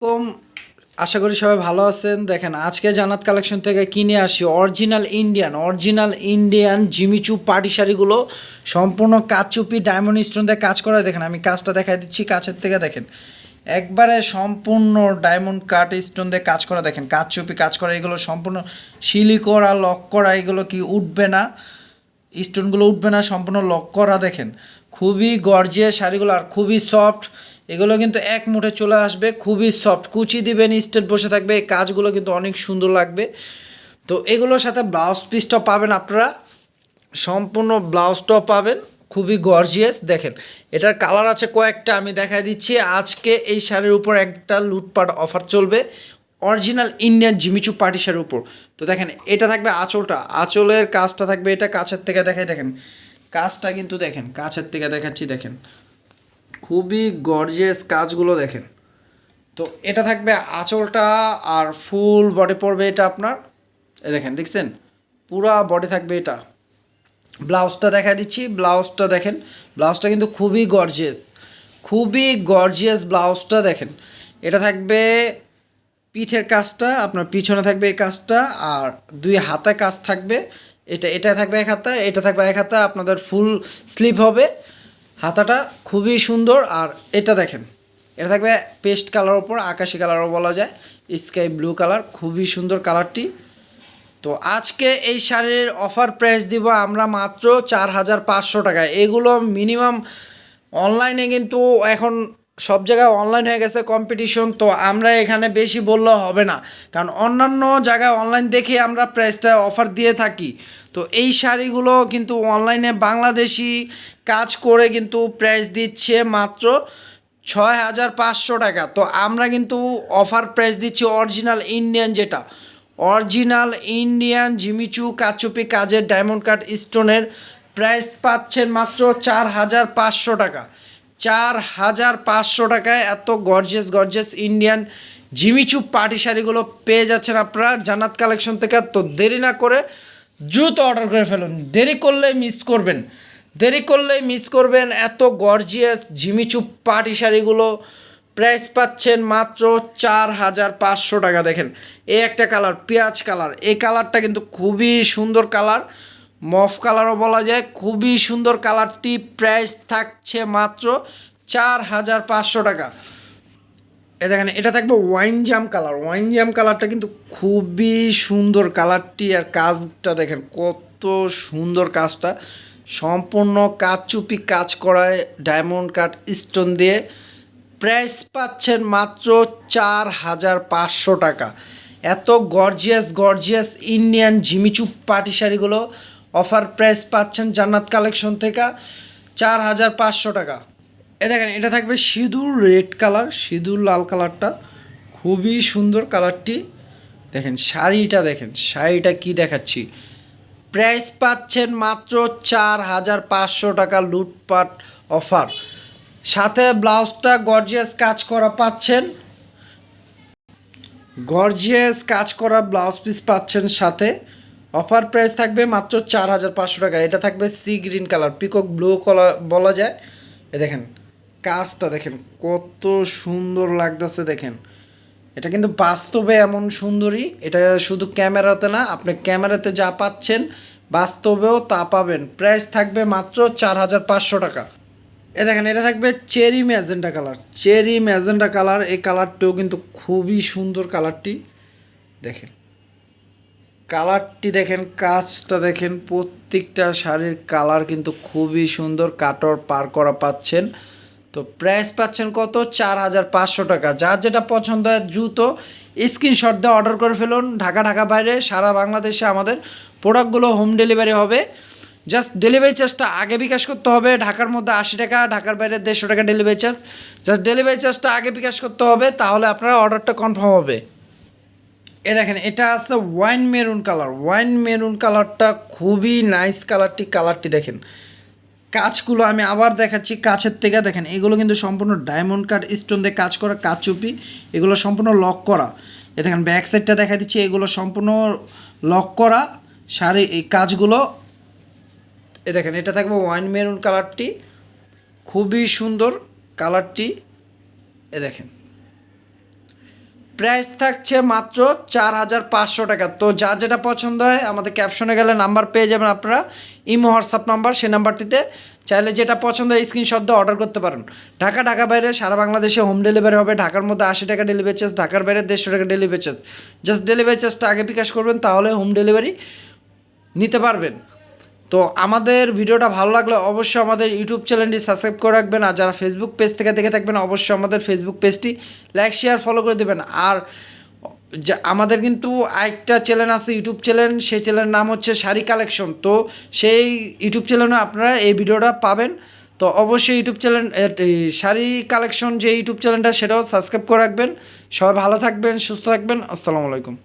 কম আশা করি সবাই ভালো আছেন। দেখেন আজকে জান্নাত কালেকশন থেকে কিনে আসি অরিজিনাল ইন্ডিয়ান জিমিচু পাটি শাড়িগুলো সম্পূর্ণ কাচচুপি ডায়মন্ড স্টোন দিয়ে কাজ করা। দেখেন আমি কাজটা দেখাই দিচ্ছি কাছের থেকে। দেখেন একবারে সম্পূর্ণ ডায়মন্ড কাট স্টোন দিয়ে কাজ করা। দেখেন কাচচুপি কাজ করা, এগুলো সম্পূর্ণ শিলি করা লক করা, এগুলো কি উঠবে না, স্টোনগুলো উঠবে না, সম্পূর্ণ লক করা। দেখেন খুবই গর্জিয়াস শাড়িগুলো আর খুবই সফট। এগুলো কিন্তু এক মুঠে চলে আসবে, খুবই সফট, কুচি দিবেন স্টেট বসে থাকবে। এই কাজগুলো কিন্তু অনেক সুন্দর লাগবে। তো এগুলোর সাথে ব্লাউজ পিসটাও পাবেন আপনারা, সম্পূর্ণ ব্লাউজটাও পাবেন, খুবই গর্জিয়াস। দেখেন এটার কালার আছে কয়েকটা, আমি দেখাই দিচ্ছি। আজকে এই শাড়ির উপর একটা লুটপাট অফার চলবে অরিজিনাল ইন্ডিয়ান জিমিচু পার্টি শাড়ির উপর। তো দেখেন এটা থাকবে আঁচলটা, আঁচলের কাজটা থাকবে এটা কাছের থেকে দেখাই। দেখেন কাজটা কিন্তু দেখেন কাছের থেকে দেখাচ্ছি। দেখেন খুবই গর্জিয়াস কাজগুলো দেখেন। তো এটা থাকবে আঁচলটা আর ফুল বডি পড়বে এটা আপনার। এ দেখেন দেখছেন পুরা বডি থাকবে এটা। ব্লাউজটা দেখা দিচ্ছি, ব্লাউজটা দেখেন, ব্লাউজটা কিন্তু খুবই গর্জিয়াস, খুবই গর্জিয়াস ব্লাউজটা দেখেন। এটা থাকবে পিঠের কাজটা, আপনার পিছনে থাকবে এই কাজটা, আর দুই হাতে কাজ থাকবে। এটা থাকবে এক হাতা, এটা থাকবে এক হাতা, আপনাদের ফুল স্লিভ হবে হাতাটা, খুবই সুন্দর। আর এটা দেখেন এটা থাকবে পেস্ট কালার ওপর, আকাশি কালারও বলা যায়, স্কাই ব্লু কালার, খুবই সুন্দর কালারটি। তো আজকে এই শাড়ির অফার প্রাইস দিব আমরা মাত্র 4,500 টাকায়। এগুলো মিনিমাম অনলাইনে কিন্তু এখন সব জায়গায় অনলাইন হয়ে গেছে কম্পিটিশন, তো আমরা এখানে বেশি বললে হবে না, কারণ অন্যান্য জায়গায় অনলাইন দেখে আমরা প্রাইসটা অফার দিয়ে থাকি। তো এই শাড়িগুলো কিন্তু অনলাইনে বাংলাদেশি কাজ করে কিন্তু প্রাইস দিচ্ছে মাত্র 6,500 টাকা। তো আমরা কিন্তু অফার প্রাইস দিচ্ছি অরিজিনাল ইন্ডিয়ান, যেটা অরিজিনাল ইন্ডিয়ান জিমিচু কাচুপি কাজের ডায়মন্ড কাট স্টোনের প্রাইস পাচ্ছেন মাত্র 4,500 টাকা। 4,500 টাকায় এত gorgeous gorgeous Indian Jimmy Choo party শাড়িগুলো পেয়ে যাচ্ছেন আপনারা জান্নাত কালেকশন থেকে। তো দেরি না করে দ্রুত অর্ডার করে ফেলুন, দেরি করলে মিস করবেন, দেরি করলে মিস করবেন। এত গর্জিয়াস ঝিমিচু পাটি শাড়িগুলো প্রাইস পাচ্ছেন মাত্র 4,500 টাকা। দেখেন এই একটা কালার পেঁয়াজ কালার, এই কালারটা কিন্তু খুবই সুন্দর কালার, মফ কালারও বলা যায়, খুবই সুন্দর কালারটি। প্রাইস থাকছে মাত্র 4,500 টাকা। এ দেখেন এটা থাকবে ওয়াইন জাম কালার, ওয়াইন জাম কালারটা কিন্তু খুবই সুন্দর কালারটি। আর কাজটা দেখেন কত সুন্দর কাজটা, সম্পূর্ণ কাচচুপি কাজ করায় ডায়মন্ড কাট স্টোন দিয়ে। প্রাইস পাচ্ছেন মাত্র 4,500 টাকা। এত গর্জিয়াস গর্জিয়াস ইন্ডিয়ান জিমিচু পাটি শাড়িগুলো অফার প্রাইস পাচ্ছেন জান্নাত কালেকশন থেকে 4,500 টাকা। এ দেখেন এটা থাকবে সিঁদুর রেড কালার, সিঁদুর লাল কালারটা, খুবই সুন্দর কালারটি। দেখেন শাড়িটা, দেখেন শাড়িটা কি দেখাচ্ছি। প্রাইস পাচ্ছেন মাত্র 4,500 টাকা লুটপাট অফার। সাথে ব্লাউজটা গর্জিয়াস কাজ করা পাচ্ছেন, গর্জিয়াস কাজ করা ব্লাউজ পিস পাচ্ছেন সাথে। অফার প্রাইস থাকবে মাত্র 4,500 টাকা। এটা থাকবে sea green colour, peacock blue colour বলা যায়। এ দেখেন কাজটা দেখেন কত সুন্দর লাগতেছে। দেখেন এটা কিন্তু বাস্তবে এমন সুন্দরী, এটা শুধু ক্যামেরাতে না, আপনি ক্যামেরাতে যা পাচ্ছেন বাস্তবেও তা পাবেন। প্রাইস থাকবে মাত্র 4,500 টাকা। এ দেখেন এটা থাকবে cherry magenta colour, cherry magenta colour, এই কালারটিও কিন্তু খুবই সুন্দর কালারটি। দেখেন কালারটি দেখেন, কাজটা দেখেন, প্রত্যেকটা শাড়ির কালার কিন্তু খুবই সুন্দর, কাটর পার করা পাচ্ছেন। তো প্রাইস পাচ্ছেন কত, 4,500 টাকা। যার যেটা পছন্দ হয় দ্রুত স্ক্রিনশট দিয়ে অর্ডার করে ফেলুন। ঢাকা বাইরে সারা বাংলাদেশে আমাদের প্রোডাক্টগুলো হোম ডেলিভারি হবে। জাস্ট ডেলিভারি চার্জটা আগে বিকাশ করতে হবে। ঢাকার মধ্যে 80 টাকা, ঢাকার বাইরে 150 টাকা ডেলিভারি চার্জ। জাস্ট ডেলিভারি চার্জটা আগে বিকাশ করতে হবে, তাহলে আপনার অর্ডারটা কনফার্ম হবে। এ দেখেন এটা আছে wine maroon colour, wine maroon কালারটা খুবই নাইস কালারটি। কালারটি দেখেন কাজগুলো আমি আবার দেখাচ্ছি কাছের থেকে। দেখেন এগুলো কিন্তু সম্পূর্ণ ডায়মন্ড কাট স্টোন দিয়ে কাজ করা কাচচুপি, এগুলো সম্পূর্ণ লক করা। এ দেখেন ব্যাক সাইডটা দেখা দিচ্ছি, এগুলো সম্পূর্ণ লক করা শাড়ি এই কাজগুলো। এ দেখেন এটা থাকবে ওয়াইন মেরুন কালারটি, খুবই সুন্দর কালারটি। এ দেখেন প্রাইস থাকছে মাত্র 4500 টাকা। তো যা যেটা পছন্দ হয় আমাদের ক্যাপশনে গেলে নাম্বার পেয়ে যাবেন আপনারা, ইমো হোয়াটসঅ্যাপ নাম্বার, সেই নাম্বারটিতে চাইলে যেটা পছন্দ হয় স্ক্রিনশট দিয়ে অর্ডার করতে পারেন। ঢাকা বাইরে সারা বাংলাদেশে হোম ডেলিভারি হবে। ঢাকার মধ্যে 80 টাকা ডেলিভারি চার্জ, ঢাকার বাইরে 150 টাকা ডেলিভারি চার্জ। জাস্ট ডেলিভারি চার্জটা আগে বিকাশ করবেন, তাহলে হোম ডেলিভারি নিতে পারবেন। তো আমাদের ভিডিওটা ভালো লাগলে অবশ্যই আমাদের ইউটিউব চ্যানেলটি সাবস্ক্রাইব করে রাখবেন, আর যারা ফেসবুক পেজ থেকে দেখে থাকবেন অবশ্যই আমাদের ফেসবুক পেজটি লাইক শেয়ার ফলো করে দেবেন। আর আমাদের কিন্তু আরেকটা চ্যানেল আছে, ইউটিউব চ্যানেল, সেই চ্যানেলের নাম হচ্ছে শাড়ি কালেকশন। তো সেই ইউটিউব চ্যানেলে আপনারা এই ভিডিওটা পাবেন। তো অবশ্যই ইউটিউব চ্যানেল শাড়ি কালেকশন যে ইউটিউব চ্যানেলটা সেটাও সাবস্ক্রাইব করে রাখবেন। সবাই ভালো থাকবেন, সুস্থ থাকবেন। আসসালামু আলাইকুম।